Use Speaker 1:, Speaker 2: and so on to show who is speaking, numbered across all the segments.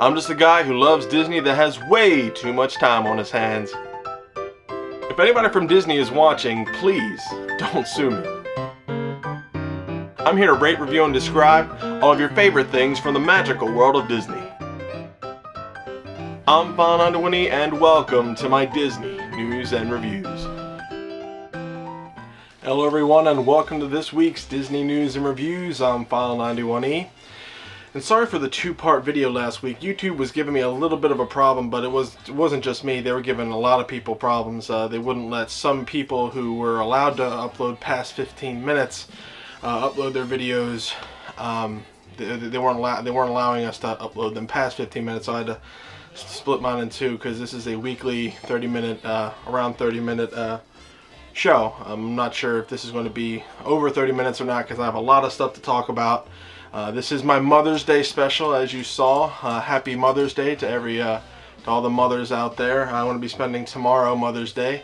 Speaker 1: I'm just a guy who loves Disney that has way too much time on his hands. If anybody from Disney is watching, please don't sue me. I'm here to rate, review, and describe all of your favorite things from the magical world of Disney. I'm File91e and welcome to my Disney News and Reviews. Hello everyone and welcome to this week's Disney News and Reviews. I'm File91e. And sorry for the two-part video last week. YouTube was giving me a little bit of a problem, but it wasn't just me. They were giving a lot of people problems. They wouldn't let some people who were allowed to upload past 15 minutes upload their videos. They weren't allowing us to upload them past 15 minutes, so I had to split mine in two because this is a weekly 30-minute, around 30-minute show. I'm not sure if this is going to be over 30 minutes or not because I have a lot of stuff to talk about. This is my Mother's Day special, as you saw. Happy Mother's Day to all the mothers out there. I want to be spending tomorrow, Mother's Day,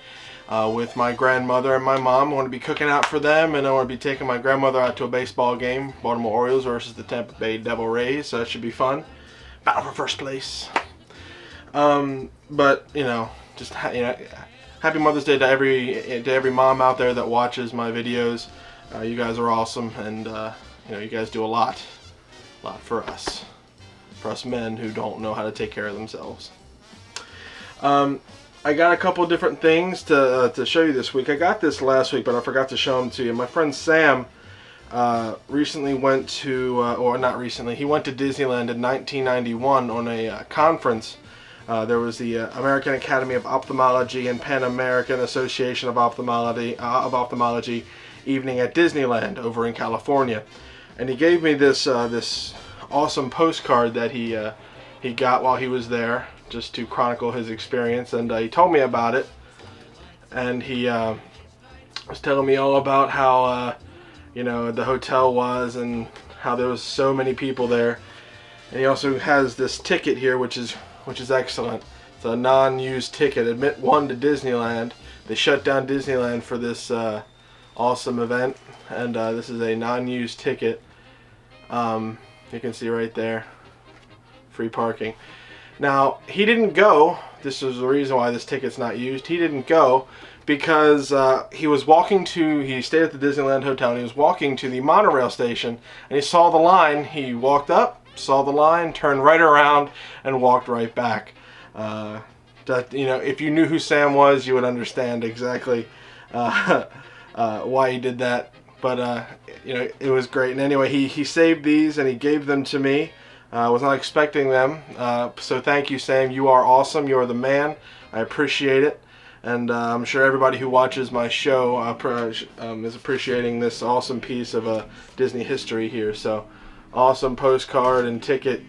Speaker 1: with my grandmother and my mom. I want to be cooking out for them, and I want to be taking my grandmother out to a baseball game, Baltimore Orioles versus the Tampa Bay Devil Rays. So that should be fun. Battle for first place. But you know, Happy Mother's Day to every mom out there that watches my videos. You guys are awesome, and you guys do a lot for us men who don't know how to take care of themselves. I got a couple different things to show you this week. I got this last week, but I forgot to show them to you. My friend Sam recently went to, or not recently, he went to Disneyland in 1991 on a conference. There was the American Academy of Ophthalmology and Pan American Association of Ophthalmology evening at Disneyland over in California. And he gave me this this awesome postcard that he got while he was there, just to chronicle his experience. And he told me about it, and he was telling me all about how the hotel was and how there was so many people there. And he also has this ticket here, which is excellent. It's a non-used ticket. Admit 1 to Disneyland. They shut down Disneyland for this awesome event, and this is a non-used ticket. You can see right there, free parking. Now, he didn't go. This is the reason why this ticket's not used. He didn't go because he stayed at the Disneyland Hotel, and he was walking to the monorail station, and he saw the line. He walked up, saw the line, turned right around, and walked right back. If you knew who Sam was, you would understand exactly why he did that. But it was great. And anyway, he saved these and he gave them to me. I was not expecting them. So thank you, Sam. You are awesome. You are the man. I appreciate it. And I'm sure everybody who watches my show is appreciating this awesome piece of Disney history here. So awesome postcard and ticket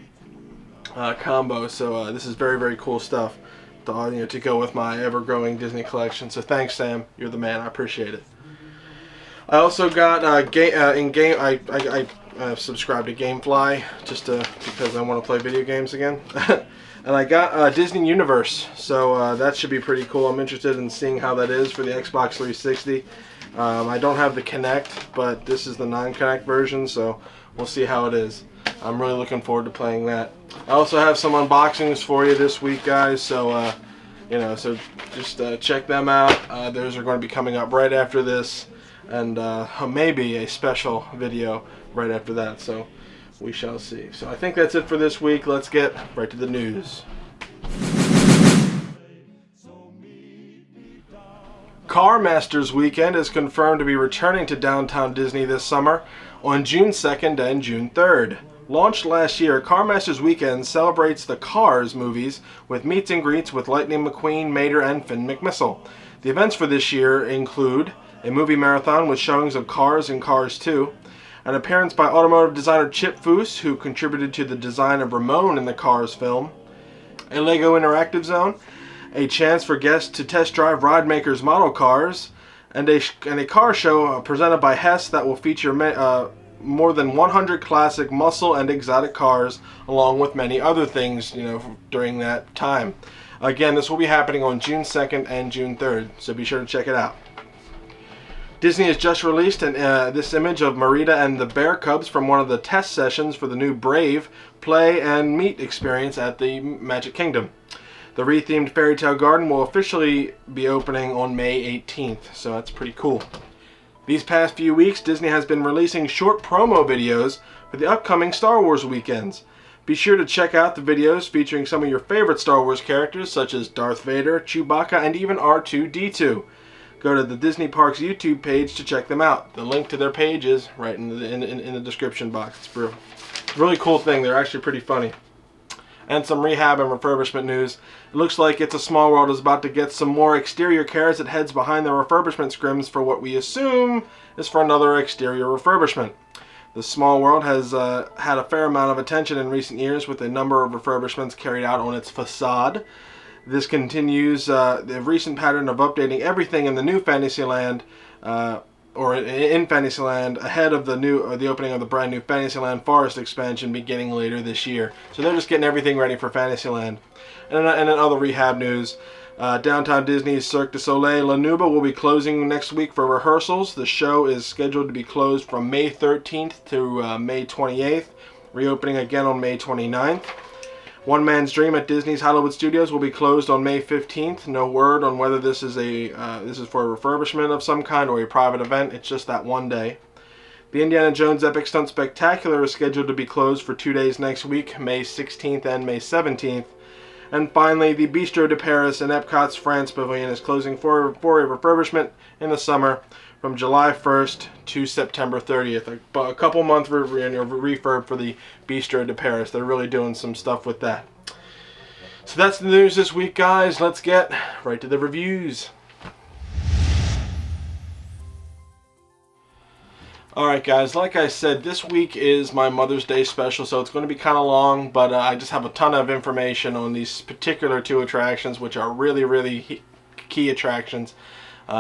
Speaker 1: combo. So this is very, very cool stuff to go with my ever-growing Disney collection. So thanks, Sam. You're the man. I appreciate it. I also got I subscribed to GameFly just because I want to play video games again. And I got Disney Universe, so that should be pretty cool. I'm interested in seeing how that is for the Xbox 360. I don't have the Kinect, but this is the non-Kinect version, so we'll see how it is. I'm really looking forward to playing that. I also have some unboxings for you this week, guys, so so just check them out. Those are going to be coming up right after this, and maybe a special video right after that, so we shall see. So I think that's it for this week. Let's get right to the news. Car Masters Weekend is confirmed to be returning to Downtown Disney this summer on June 2nd and June 3rd. Launched last year, Car Masters Weekend celebrates the Cars movies with meets and greets with Lightning McQueen, Mater, and Finn McMissile. The events for this year include a movie marathon with showings of Cars and Cars 2, an appearance by automotive designer Chip Foose, who contributed to the design of Ramon in the Cars film, a Lego Interactive Zone, a chance for guests to test drive Rodemaker's model cars, and a car show presented by Hess that will feature more than 100 classic muscle and exotic cars, along with many other things, during that time. Again, this will be happening on June 2nd and June 3rd, so be sure to check it out. Disney has just released this image of Merida and the bear cubs from one of the test sessions for the new Brave Play and Meet experience at the Magic Kingdom. The rethemed Fairy Tale Garden will officially be opening on May 18th, so that's pretty cool. These past few weeks, Disney has been releasing short promo videos for the upcoming Star Wars weekends. Be sure to check out the videos featuring some of your favorite Star Wars characters such as Darth Vader, Chewbacca, and even R2-D2. Go to the Disney Parks YouTube page to check them out. The link to their page is right in the description box. It's a really cool thing. They're actually pretty funny. And some rehab and refurbishment news. It looks like It's a Small World is about to get some more exterior care as it heads behind the refurbishment scrims for what we assume is for another exterior refurbishment. The Small World has had a fair amount of attention in recent years with a number of refurbishments carried out on its facade. This continues the recent pattern of updating everything in the new Fantasyland, or in Fantasyland, ahead of the opening of the brand new Fantasyland Forest expansion beginning later this year. So they're just getting everything ready for Fantasyland. And in other rehab news, Downtown Disney's Cirque du Soleil La Nuba will be closing next week for rehearsals. The show is scheduled to be closed from May 13th to May 28th, reopening again on May 29th. One Man's Dream at Disney's Hollywood Studios will be closed on May 15th. No word on whether this is for a refurbishment of some kind or a private event. It's just that one day. The Indiana Jones Epic Stunt Spectacular is scheduled to be closed for 2 days next week, May 16th and May 17th. And finally, the Bistro de Paris in Epcot's France Pavilion is closing for a refurbishment in the summer from July 1st to September 30th. A couple month refurb for the Bistro de Paris. They're really doing some stuff with that. So that's the news this week, guys. Let's get right to the reviews. Alright guys, like I said, this week is my Mother's Day special, so it's going to be kind of long, but I just have a ton of information on these particular two attractions, which are really key attractions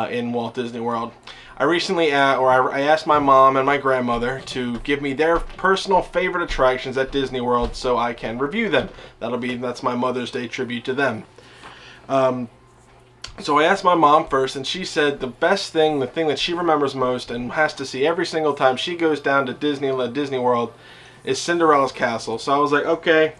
Speaker 1: in Walt Disney World. I recently, I asked my mom and my grandmother to give me their personal favorite attractions at Disney World so I can review them. That's my Mother's Day tribute to them. So I asked my mom first, and she said the thing that she remembers most and has to see every single time she goes down to Disney World is Cinderella's Castle. So I was like, okay,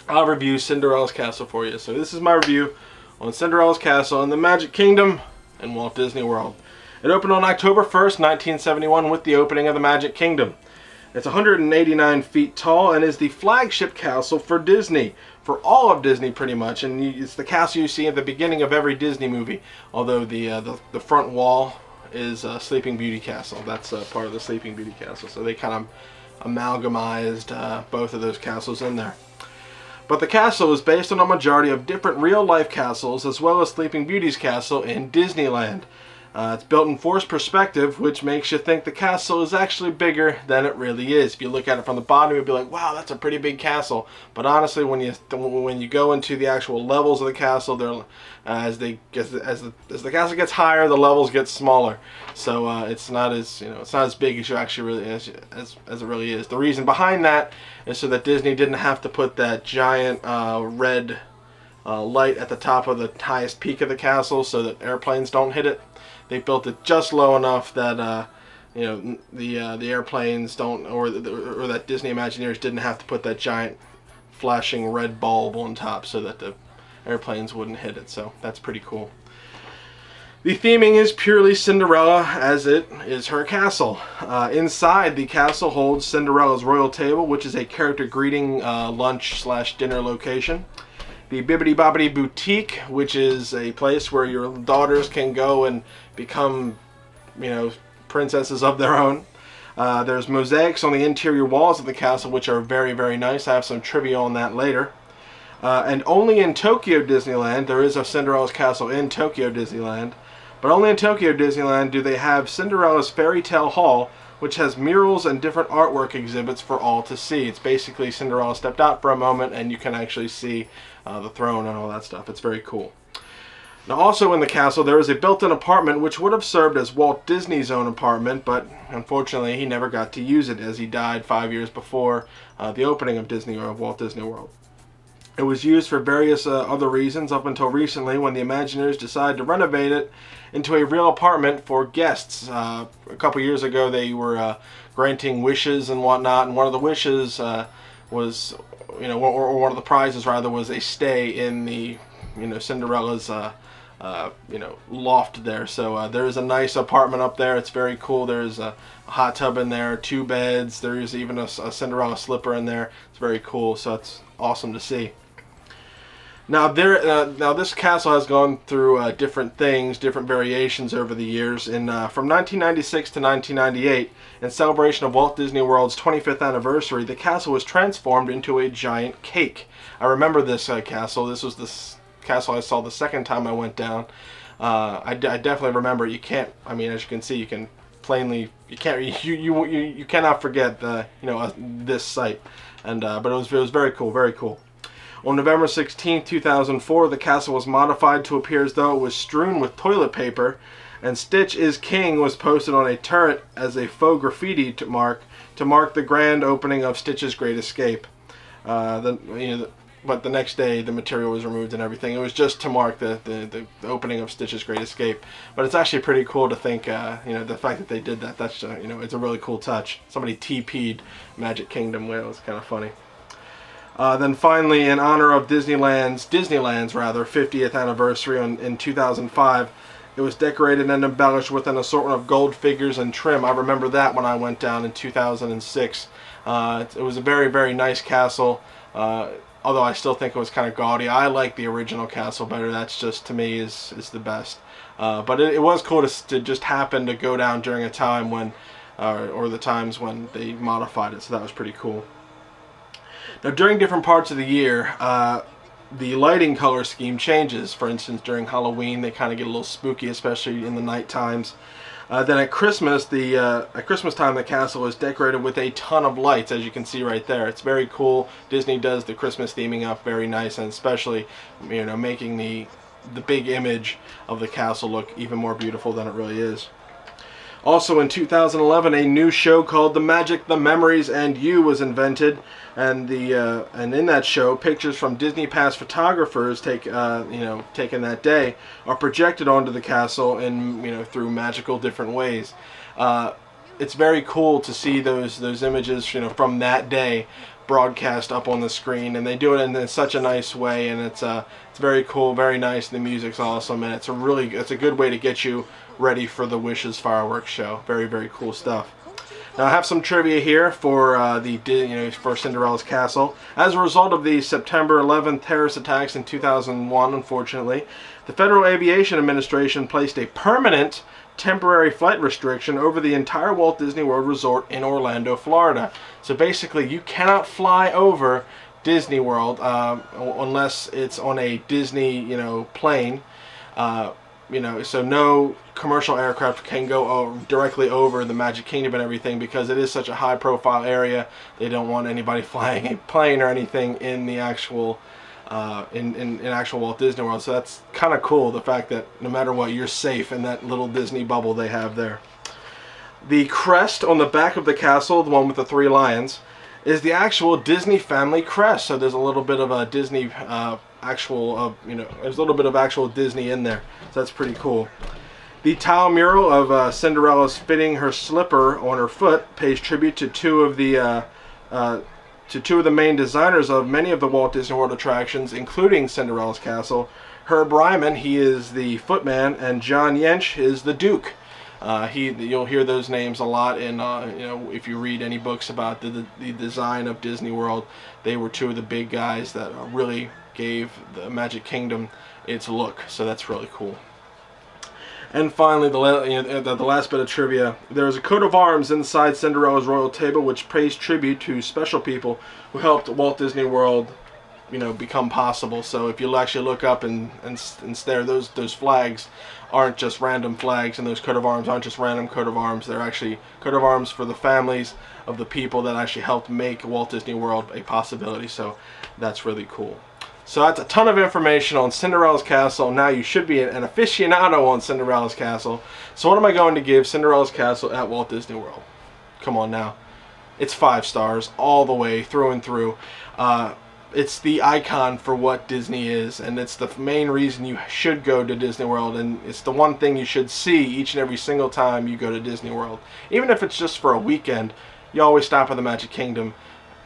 Speaker 1: I'll review Cinderella's Castle for you. So this is my review on Cinderella's Castle in the Magic Kingdom in Walt Disney World. It opened on October 1st, 1971 with the opening of the Magic Kingdom. It's 189 feet tall and is the flagship castle for Disney, for all of Disney pretty much, and it's the castle you see at the beginning of every Disney movie, although the front wall is Sleeping Beauty Castle. That's part of the Sleeping Beauty Castle, so they kind of amalgamized both of those castles in there. But the castle is based on a majority of different real-life castles as well as Sleeping Beauty's castle in Disneyland. It's built in forced perspective, which makes you think the castle is actually bigger than it really is. If you look at it from the bottom, you'd be like, wow, that's a pretty big castle. But honestly, when you go into the actual levels of the castle, as the castle gets higher, the levels get smaller. So it's not as big as you actually really as it really is. The reason behind that is so that Disney didn't have to put that giant red light at the top of the highest peak of the castle so that airplanes don't hit it. They built it just low enough that the airplanes don't, or that Disney Imagineers didn't have to put that giant flashing red bulb on top so that the airplanes wouldn't hit it. So that's pretty cool. The theming is purely Cinderella, as it is her castle. Inside, the castle holds Cinderella's royal table, which is a character greeting lunch/dinner location. The Bibbidi Bobbidi Boutique, which is a place where your daughters can go and become, princesses of their own. There's mosaics on the interior walls of the castle, which are very nice. I have some trivia on that later. And only in Tokyo Disneyland, there is a Cinderella's Castle in Tokyo Disneyland, but only in Tokyo Disneyland do they have Cinderella's Fairy Tale Hall, which has murals and different artwork exhibits for all to see. It's basically Cinderella stepped out for a moment and you can actually see the throne and all that stuff. It's very cool. Now also in the castle there is a built-in apartment which would have served as Walt Disney's own apartment, but unfortunately he never got to use it as he died 5 years before the opening of Walt Disney World. It was used for various other reasons up until recently, when the Imagineers decided to renovate it into a real apartment for guests. A couple years ago, they were granting wishes and whatnot, and one of the wishes was, or one of the prizes rather, was a stay in the, Cinderella's loft there. So there's a nice apartment up there. It's very cool. There's a hot tub in there, 2 beds. There's even a Cinderella slipper in there. It's very cool. So it's awesome to see. Now this castle has gone through different things, different variations over the years. From 1996 to 1998, in celebration of Walt Disney World's 25th anniversary, the castle was transformed into a giant cake. I remember this castle. This was the castle I saw the second time I went down. I definitely remember. You can't. I mean, as you can see, you can plainly. You can't. You cannot forget the this site. And but it was very cool. Very cool. On November 16, 2004, the castle was modified to appear as though it was strewn with toilet paper, and "Stitch is King" was posted on a turret as a faux graffiti to mark the grand opening of Stitch's Great Escape. But the next day the material was removed and everything. It was just to mark the opening of Stitch's Great Escape. But it's actually pretty cool to think, the fact that they did that. That's it's a really cool touch. Somebody TP'd Magic Kingdom. Well, it's kind of funny. Then finally, in honor of Disneyland's 50th anniversary in 2005, it was decorated and embellished with an assortment of gold figures and trim. I remember that when I went down in 2006. It was a very, very nice castle, although I still think it was kind of gaudy. I like the original castle better. That's just, to me, is the best. But it was cool to just happen to go down during a time when, or the times when they modified it, so that was pretty cool. Now, during different parts of the year, the lighting color scheme changes. For instance, during Halloween, they kind of get a little spooky, especially in the night times. Then at Christmas, at Christmas time, the castle is decorated with a ton of lights, as you can see right there. It's very cool. Disney does the Christmas theming up very nice, and especially, making the big image of the castle look even more beautiful than it really is. Also in 2011, a new show called The Magic, The Memories, and You was invented, and in that show, pictures from Disney Past photographers taken that day are projected onto the castle in through magical different ways. It's very cool to see those images from that day broadcast up on the screen, and they do it in such a nice way, and it's very cool, very nice. The music's awesome, and it's a good way to get you ready for the Wishes fireworks show. Very, very cool stuff. Now, I have some trivia here for for Cinderella's Castle. As a result of the September 11th terrorist attacks in 2001, unfortunately, the Federal Aviation Administration placed a permanent temporary flight restriction over the entire Walt Disney World Resort in Orlando, Florida. So basically, you cannot fly over Disney World unless it's on a Disney plane. So no commercial aircraft can go directly over the Magic Kingdom and everything, because it is such a high-profile area. They don't want anybody flying a plane or anything in the actual in actual Walt Disney World. So that's kind of cool, the fact that no matter what, you're safe in that little Disney bubble they have there. The crest on the back of the castle, the one with the 3 lions, is the actual Disney family crest. So there's a little bit of a Disney there's a little bit of actual Disney in there. So that's pretty cool. The tile mural of Cinderella's fitting her slipper on her foot pays tribute to two of the main designers of many of the Walt Disney World attractions, including Cinderella's Castle. Herb Ryman, he is the footman, and John Yench is the Duke. You'll hear those names a lot in if you read any books about the design of Disney World. They were 2 of the big guys that really gave the Magic Kingdom its look. So that's really cool. And finally, the last bit of trivia. There is a coat of arms inside Cinderella's royal table, which pays tribute to special people who helped Walt Disney World, become possible. So if you actually look up and stare, those flags aren't just random flags, and those coat of arms aren't just random coat of arms. They're actually coat of arms for the families of the people that actually helped make Walt Disney World a possibility. So that's really cool. So that's a ton of information on Cinderella's Castle. Now you should be an aficionado on Cinderella's Castle. So what am I going to give Cinderella's Castle at Walt Disney World? Come on now. It's 5 stars all the way through and through. it's the icon for what Disney is, and it's the main reason you should go to Disney World, and it's the one thing you should see each and every single time you go to Disney World. Even if it's just for a weekend, you always stop at the Magic Kingdom,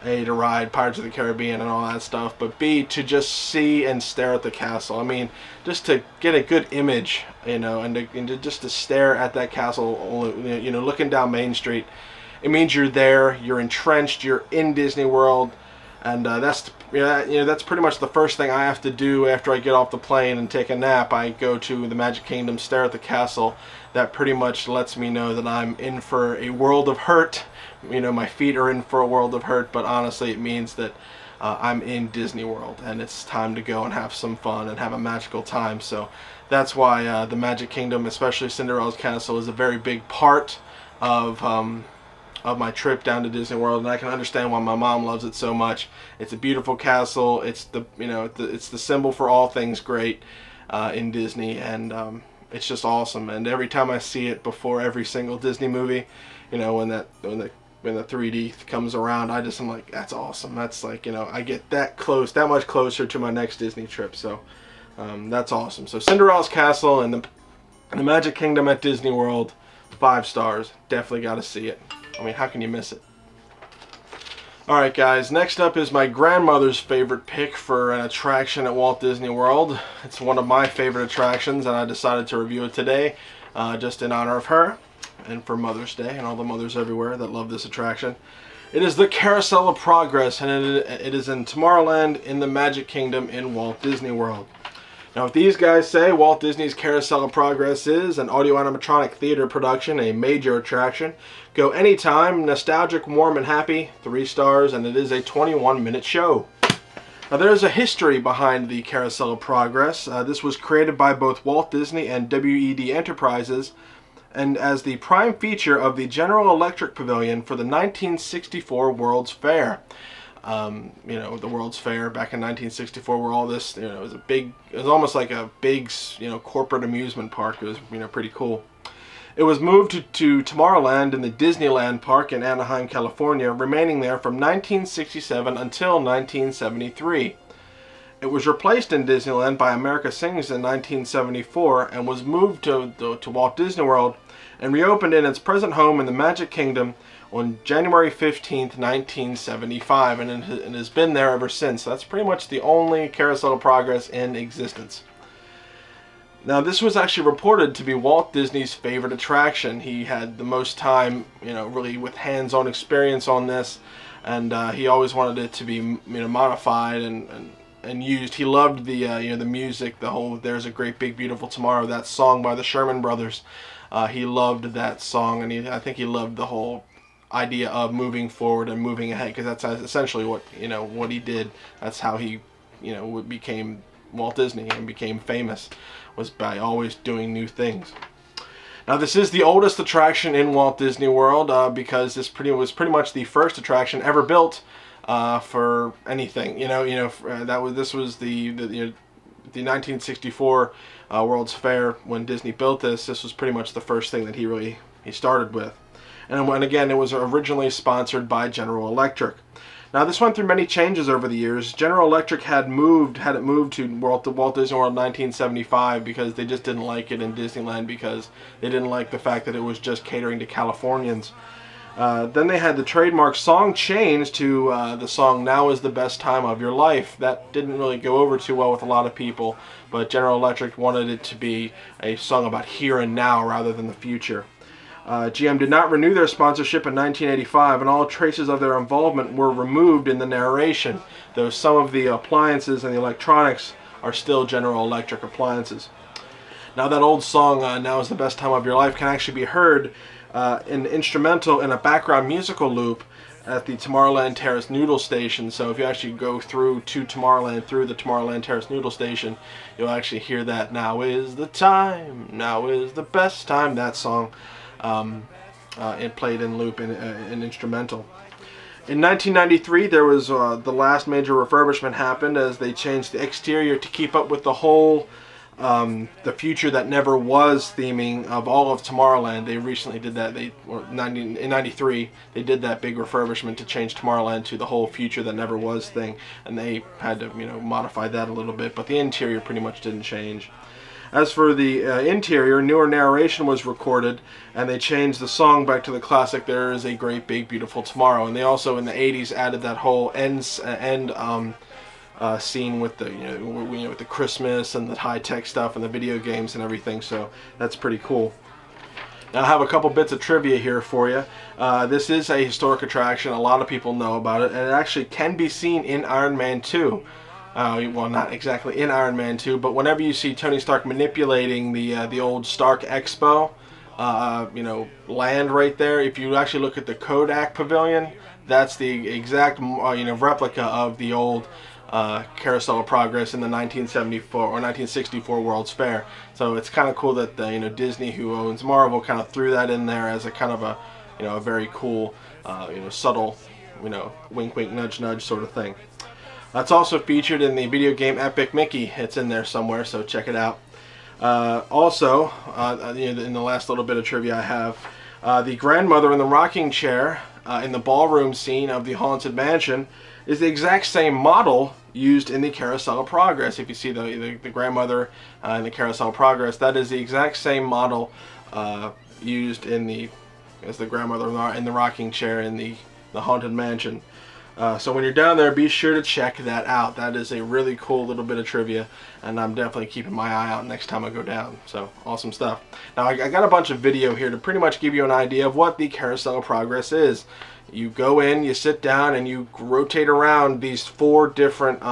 Speaker 1: A, to ride Pirates of the Caribbean and all that stuff, but B, to just see and stare at the castle. I mean, just to get a good image, you know, and just to stare at that castle, you know, looking down Main Street. It means you're there, you're entrenched, you're in Disney World, and that's pretty much the first thing I have to do after I get off the plane and take a nap. I go to the Magic Kingdom, stare at the castle. That pretty much lets me know that I'm in for a world of hurt. You know, my feet are in for a world of hurt, but honestly it means that I'm in Disney World, and it's time to go and have some fun and have a magical time. So that's why the Magic Kingdom, especially Cinderella's Castle, is a very big part of my trip down to Disney World, and I can understand why my mom loves it so much. It's a beautiful castle. It's the it's the symbol for all things great in Disney, and it's just awesome. And every time I see it before every single Disney movie, you know, when the 3D comes around, I'm like, that's awesome. That's like, you know, I get that much closer to my next Disney trip. So that's awesome. So Cinderella's Castle and the Magic Kingdom at Disney World, 5 stars. Definitely got to see it. I mean, how can you miss it? Alright guys, next up is my grandmother's favorite pick for an attraction at Walt Disney World. It's one of my favorite attractions, and I decided to review it today just in honor of her and for Mother's Day and all the mothers everywhere that love this attraction. It is the Carousel of Progress, and it is in Tomorrowland in the Magic Kingdom in Walt Disney World. Now, what these guys say, Walt Disney's Carousel of Progress is an audio-animatronic theater production, a major attraction. Go anytime, nostalgic, warm, and happy, 3 stars, and it is a 21-minute show. Now, there's a history behind the Carousel of Progress. This was created by both Walt Disney and WED Enterprises, and as the prime feature of the General Electric Pavilion for the 1964 World's Fair. You know, the World's Fair back in 1964, where all this, you know, it was almost like a big, you know, corporate amusement park. It was, you know, pretty cool. It was moved to Tomorrowland in the Disneyland Park in Anaheim, California, remaining there from 1967 until 1973. It was replaced in Disneyland by America Sings in 1974 and was moved to Walt Disney World and reopened in its present home in the Magic Kingdom on January 15th, 1975, and it has been there ever since. That's pretty much the only Carousel of Progress in existence. Now, this was actually reported to be Walt Disney's favorite attraction. He had the most time, you know, really with hands-on experience on this, and he always wanted it to be, you know, modified and used. He loved the you know, the music, the whole "There's a Great Big Beautiful Tomorrow," that song by the Sherman Brothers. He loved that song, and I think he loved the whole idea of moving forward and moving ahead, because that's essentially what, you know, what he did. That's how he, you know, became Walt Disney and became famous, was by always doing new things. Now, this is the oldest attraction in Walt Disney World because this was pretty much the first attraction ever built for anything. This was the 1964 World's Fair. When Disney built this was pretty much the first thing that he started with. And again, it was originally sponsored by General Electric. Now, this went through many changes over the years. General Electric had it moved to Walt Disney World in 1975 because they just didn't like it in Disneyland, because they didn't like the fact that it was just catering to Californians. Then they had the trademark song changed to the song "Now Is the Best Time of Your Life." That didn't really go over too well with a lot of people, but General Electric wanted it to be a song about here and now rather than the future. GM did not renew their sponsorship in 1985, and all traces of their involvement were removed in the narration, though some of the appliances and the electronics are still General Electric appliances. Now, that old song, "Now Is the Best Time of Your Life," can actually be heard in instrumental in a background musical loop at the Tomorrowland Terrace Noodle Station. So if you actually go through to Tomorrowland through the Tomorrowland Terrace Noodle Station, you'll actually hear that "Now is the time, now is the best time," that song. It played in loop in instrumental. In 1993, there was the last major refurbishment happened as they changed the exterior to keep up with the whole the Future That Never Was theming of all of Tomorrowland. They recently did that. In '93 they did that big refurbishment to change Tomorrowland to the whole Future That Never Was thing, and they had to modify that a little bit, but the interior pretty much didn't change. As for the interior, newer narration was recorded, and they changed the song back to the classic "There Is a Great Big Beautiful Tomorrow." And they also in the '80s added that whole end scene with the with the Christmas and the high-tech stuff and the video games and everything. So that's pretty cool. Now I have a couple bits of trivia here for you. This is a historic attraction. A lot of people know about it, and it actually can be seen in Iron Man 2. Well, not exactly in Iron Man 2, but whenever you see Tony Stark manipulating the old Stark Expo, land right there, if you actually look at the Kodak Pavilion, that's the exact replica of the old Carousel of Progress in the 1974 or 1964 World's Fair. So it's kind of cool that Disney, who owns Marvel, kind of threw that in there as a kind of a very cool subtle wink wink nudge nudge sort of thing. That's also featured in the video game Epic Mickey. It's in there somewhere, so check it out. Also, in the last little bit of trivia I have, the grandmother in the rocking chair in the ballroom scene of the Haunted Mansion is the exact same model used in the Carousel of Progress. If you see the grandmother in the Carousel of Progress, that is the exact same model used as the grandmother in the rocking chair in the Haunted Mansion. So when you're down there, be sure to check that out. That is a really cool little bit of trivia, and I'm definitely keeping my eye out next time I go down. So awesome stuff. Now I got a bunch of video here to pretty much give you an idea of what the Carousel of Progress is. You go in, you sit down, and you rotate around these 4 different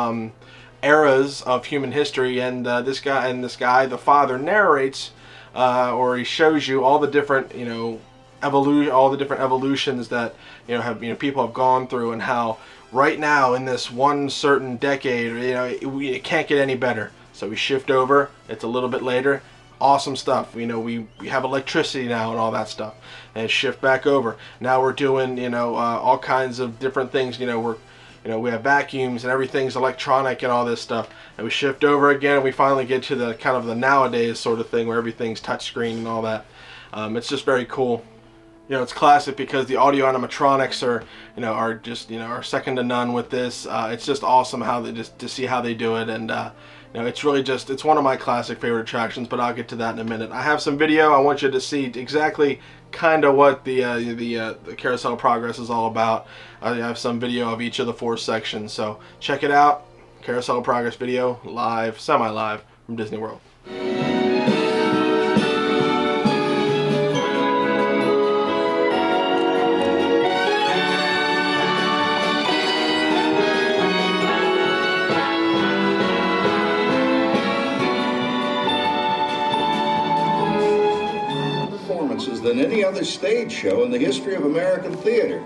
Speaker 1: eras of human history, and this guy, the father, narrates or he shows you all the different evolutions that people have gone through, and how right now in this one certain decade, it can't get any better. So we shift over. It's a little bit later. Awesome stuff. We have electricity now and all that stuff, and shift back over. Now we're doing all kinds of different things. We have vacuums and everything's electronic and all this stuff. And we shift over again, and we finally get to the kind of the nowadays sort of thing where everything's touchscreen and all that. It's just very cool. It's classic because the audio animatronics are second to none with this. It's just awesome how they to see how they do it, and it's really it's one of my classic favorite attractions. But I'll get to that in a minute. I have some video. I want you to see exactly kind of what the Carousel of Progress is all about. I have some video of each of the 4 sections, so check it out. Carousel of Progress video, live, semi-live from Disney World.
Speaker 2: Than any other stage show in the history of American theater.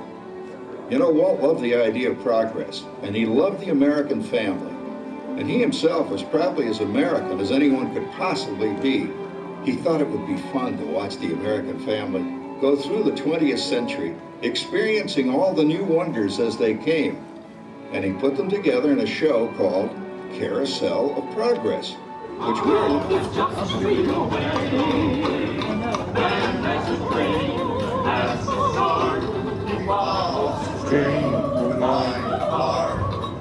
Speaker 2: Walt loved the idea of progress, and he loved the American family. And he himself was probably as American as anyone could possibly be. He thought it would be fun to watch the American family go through the 20th century, experiencing all the new wonders as they came. And he put them together in a show called Carousel of Progress, which we're...
Speaker 3: It's just a street away. And as a dream, as the start, it follows stream with my heart.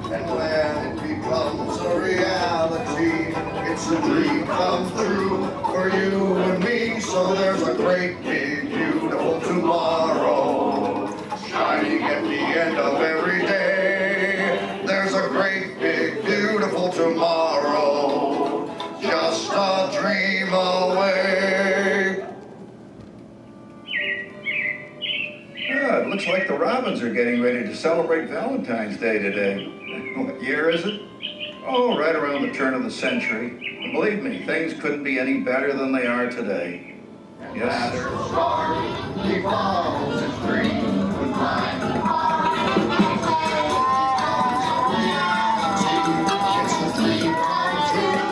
Speaker 4: And when it becomes a reality, it's a dream come true for you and me. So there's a great big beautiful tomorrow shining at the end of every day. There's a great big beautiful tomorrow, just a dream away.
Speaker 2: It looks like the Robins are getting ready to celebrate Valentine's Day today. What year is it? Oh, right around the turn of the century. And believe me, things couldn't be any better than they are today. Yes, sir.
Speaker 4: He follows his dream with mine. It's a dream come true.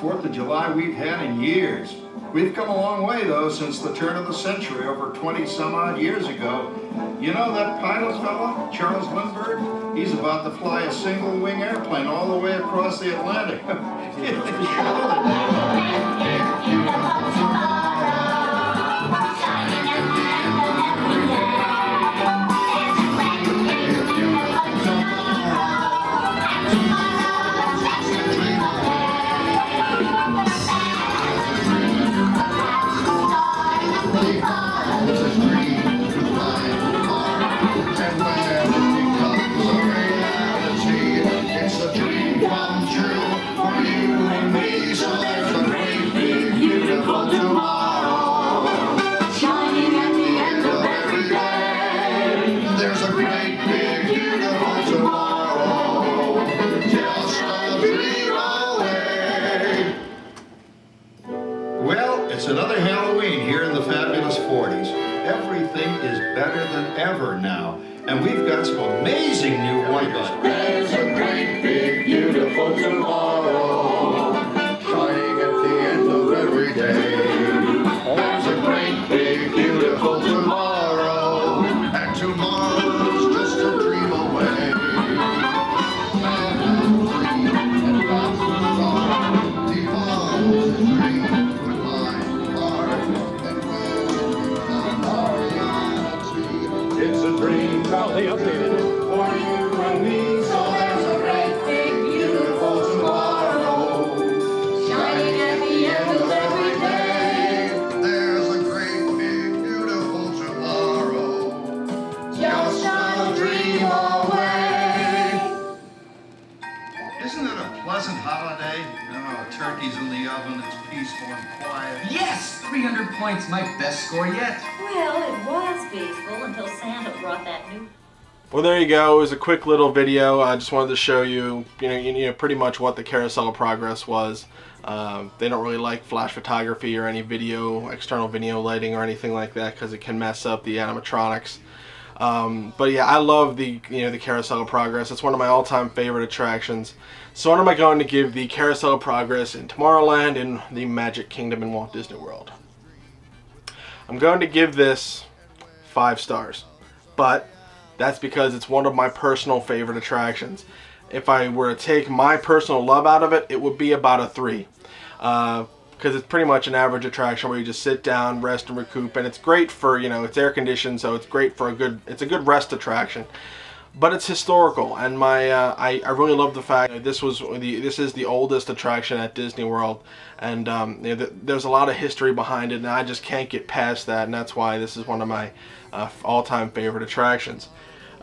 Speaker 2: 4th of July we've had in years. We've come a long way, though, since the turn of the century, over 20-some-odd years ago. You know that pilot fella, Charles Lindbergh? He's about to fly a single-wing airplane all the way across the Atlantic. It's another Halloween here in the fabulous 40s. Everything is better than ever now. And we've got some amazing new wonders.
Speaker 4: There's a great, big, beautiful tomorrow, shining at the end of every day. There's a great, big, beautiful tomorrow, and tomorrow's just a dream away.
Speaker 3: They updated it.
Speaker 4: For you and me, so there's a great, big, beautiful tomorrow, shining at the end of every day. There's a great, big, beautiful tomorrow, just a dream away.
Speaker 2: Isn't it a pleasant holiday? Oh, turkey's in the oven, it's peaceful and quiet.
Speaker 5: Yes! 300 points, my best score yet.
Speaker 6: Well, it was peaceful until Santa brought that new...
Speaker 1: Well, there you go. It was a quick little video. I just wanted to show you, pretty much what the Carousel of Progress was. They don't really like flash photography or any external video lighting or anything like that because it can mess up the animatronics. But yeah, I love the Carousel of Progress. It's one of my all-time favorite attractions. So what am I going to give the Carousel of Progress in Tomorrowland in the Magic Kingdom in Walt Disney World? I'm going to give this 5 stars, but that's because it's one of my personal favorite attractions. If I were to take my personal love out of it, it would be about a 3. Because it's pretty much an average attraction where you just sit down, rest and recoup, and it's great for, it's air conditioned, so it's great for it's a good rest attraction. But it's historical, and I really love the fact that this is the oldest attraction at Disney World, and there's a lot of history behind it, and I just can't get past that, and that's why this is one of my all-time favorite attractions.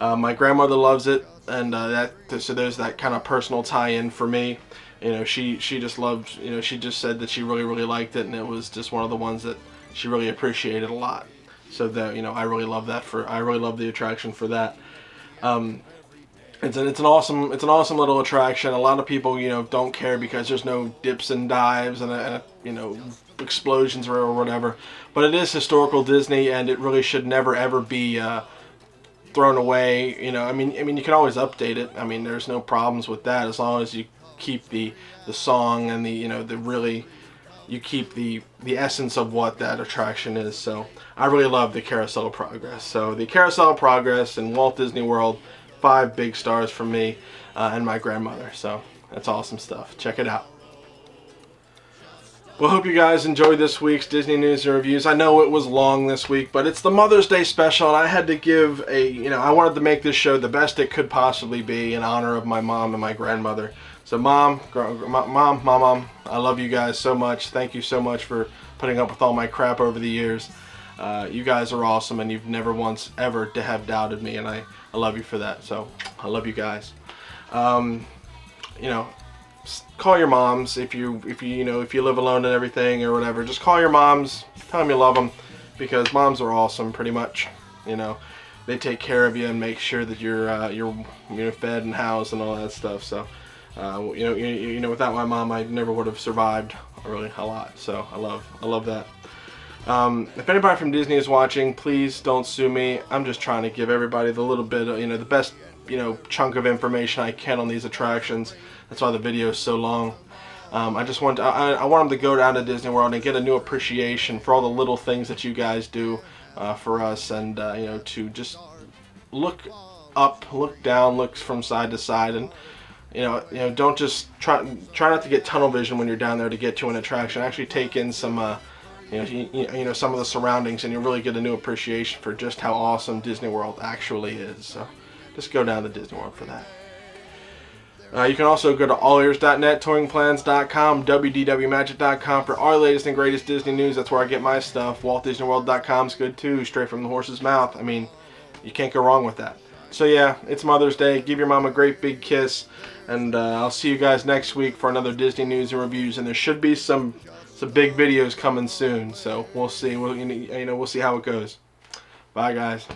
Speaker 1: My grandmother loves it, and so there's that kind of personal tie-in for me. She just loves, she just said that she really liked it, and it was just one of the ones that she really appreciated a lot. So that I really love that I really love the attraction for that. It's an awesome little attraction. A lot of people don't care because there's no dips and dives and explosions or whatever. But it is historical Disney, and it really should never ever be thrown away. I mean you can always update it. I mean, there's no problems with that as long as you keep the song and you keep the essence of what that attraction is. So I really love the Carousel of Progress. So the Carousel of Progress in Walt Disney World, 5 big stars from me and my grandmother. So that's awesome stuff. Check it out. Well, hope you guys enjoyed this week's Disney News and Reviews. I know it was long this week, but it's the Mother's Day special, and I had to give I wanted to make this show the best it could possibly be in honor of my mom and my grandmother. So Mom, I love you guys so much. Thank you so much for putting up with all my crap over the years. You guys are awesome, and you've never once ever to have doubted me, and I love you for that. So I love you guys. Call your moms if you live alone and everything or whatever. Just call your moms, tell them you love them, because moms are awesome pretty much. They take care of you and make sure that you're fed and housed and all that stuff. So without my mom, I never would have survived really a lot. So I love that. If anybody from Disney is watching, please don't sue me. I'm just trying to give everybody the little bit of, the best chunk of information I can on these attractions. That's why the video is so long. I just want I want them to go down to Disney World and get a new appreciation for all the little things that you guys do for us, and you know, to just look up, look down, look from side to side, and you know, don't just try not to get tunnel vision when you're down there to get to an attraction. Actually take in some you know, some of the surroundings, and you'll really get a new appreciation for just how awesome Disney World actually is. So just go down to Disney World for that. You can also go to allears.net, touringplans.com, wdwmagic.com for our latest and greatest Disney news. That's where I get my stuff. WaltDisneyWorld.com's good too, straight from the horse's mouth. I mean, you can't go wrong with that. So yeah, it's Mother's Day. Give your mom a great big kiss, and I'll see you guys next week for another Disney news and reviews. And there should be some big videos coming soon. So we'll see. We'll see how it goes. Bye, guys.